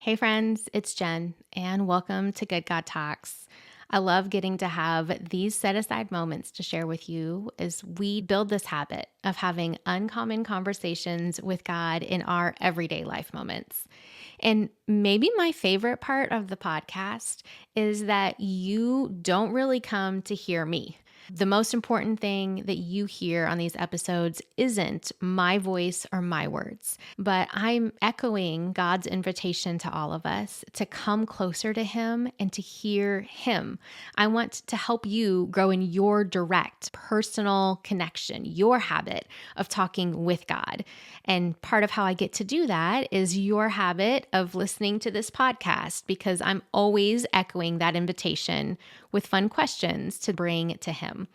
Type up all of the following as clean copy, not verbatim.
Hey friends, it's Jen, and welcome to Good God Talks. I love getting to have these set aside moments to share with you as we build this habit of having uncommon conversations with God in our everyday life moments. And maybe my favorite part of the podcast is that you don't really come to hear me. The most important thing that you hear on these episodes isn't my voice or my words, but I'm echoing God's invitation to all of us to come closer to Him and to hear Him. I want to help you grow in your direct personal connection, your habit of talking with God. And part of how I get to do that is your habit of listening to this podcast, because I'm always echoing that invitation with fun questions to bring to Him.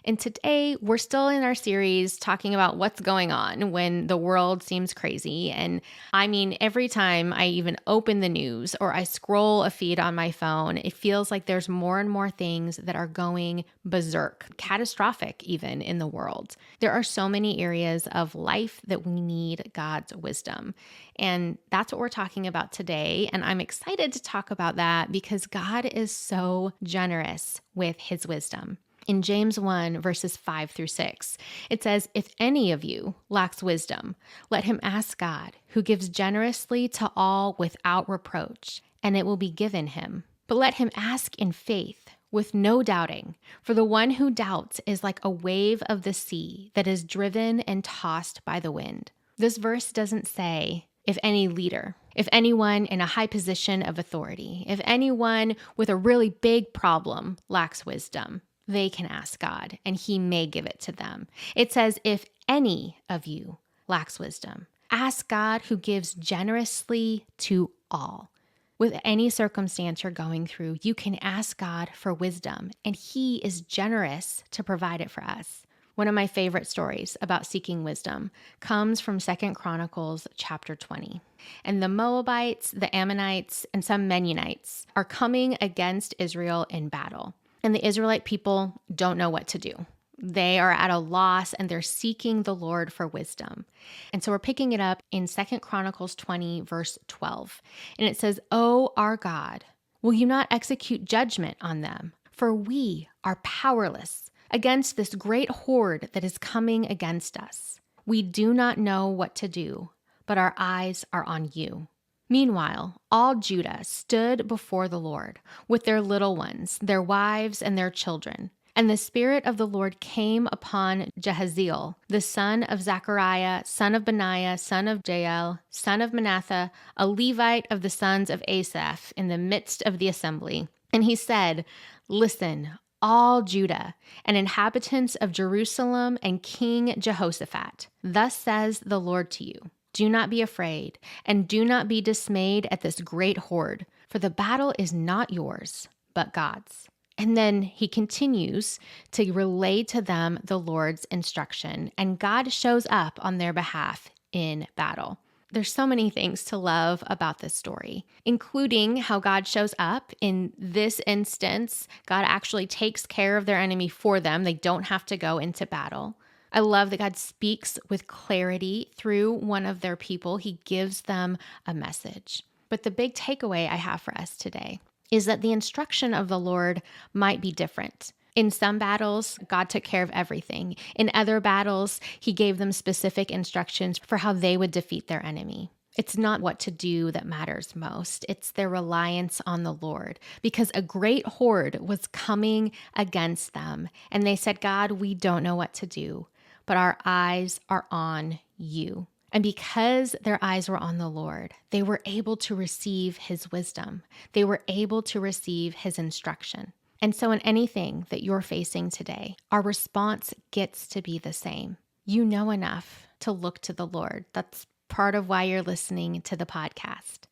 And today we're still in our series talking about what's going on when the world seems crazy. And I mean, every time I even open the news or I scroll a feed on my phone, it feels like there's more and more things that are going berserk, catastrophic even in the world. There are so many areas of life that we need God's wisdom. And that's what we're talking about today. And I'm excited to talk about that because God is so generous with His wisdom. In James 1, verses 5 through 6, it says, "If any of you lacks wisdom, let him ask God, who gives generously to all without reproach, and it will be given him. But let him ask in faith, with no doubting, for the one who doubts is like a wave of the sea that is driven and tossed by the wind." This verse doesn't say, if any leader, if anyone in a high position of authority, if anyone with a really big problem lacks wisdom, they can ask God and He may give it to them. It says, if any of you lacks wisdom, ask God who gives generously to all. With any circumstance you're going through, you can ask God for wisdom, and He is generous to provide it for us. One of my favorite stories about seeking wisdom comes from 2 Chronicles chapter 20. And the Moabites, the Ammonites, and some Mennonites are coming against Israel in battle. And the Israelite people don't know what to do. They are at a loss and they're seeking the Lord for wisdom. And so we're picking it up in 2 Chronicles 20, verse 12. And it says, "O our God, will you not execute judgment on them? For we are powerless against this great horde that is coming against us. We do not know what to do, but our eyes are on you." Meanwhile, all Judah stood before the Lord with their little ones, their wives, and their children. And the Spirit of the Lord came upon Jahaziel, the son of Zechariah, son of Benaiah, son of Jael, son of Manasseh, a Levite of the sons of Asaph, in the midst of the assembly. And he said, "Listen, all Judah and inhabitants of Jerusalem and King Jehoshaphat, thus says the Lord to you. Do not be afraid, and do not be dismayed at this great horde, for the battle is not yours, but God's." And then he continues to relay to them the Lord's instruction, and God shows up on their behalf in battle. There's so many things to love about this story, including how God shows up. In this instance, God actually takes care of their enemy for them. They don't have to go into battle. I love that God speaks with clarity through one of their people. He gives them a message. But the big takeaway I have for us today is that the instruction of the Lord might be different. In some battles, God took care of everything. In other battles, He gave them specific instructions for how they would defeat their enemy. It's not what to do that matters most. It's their reliance on the Lord, because a great horde was coming against them. And they said, "God, we don't know what to do, but our eyes are on you." And because their eyes were on the Lord, they were able to receive His wisdom. They were able to receive His instruction. And so in anything that you're facing today, our response gets to be the same. You know enough to look to the Lord. That's part of why you're listening to the podcast.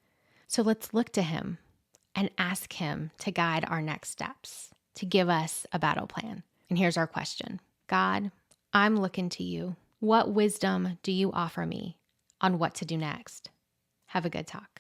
So let's look to Him and ask Him to guide our next steps, to give us a battle plan. And here's our question. God, I'm looking to you. What wisdom do you offer me on what to do next? Have a good talk.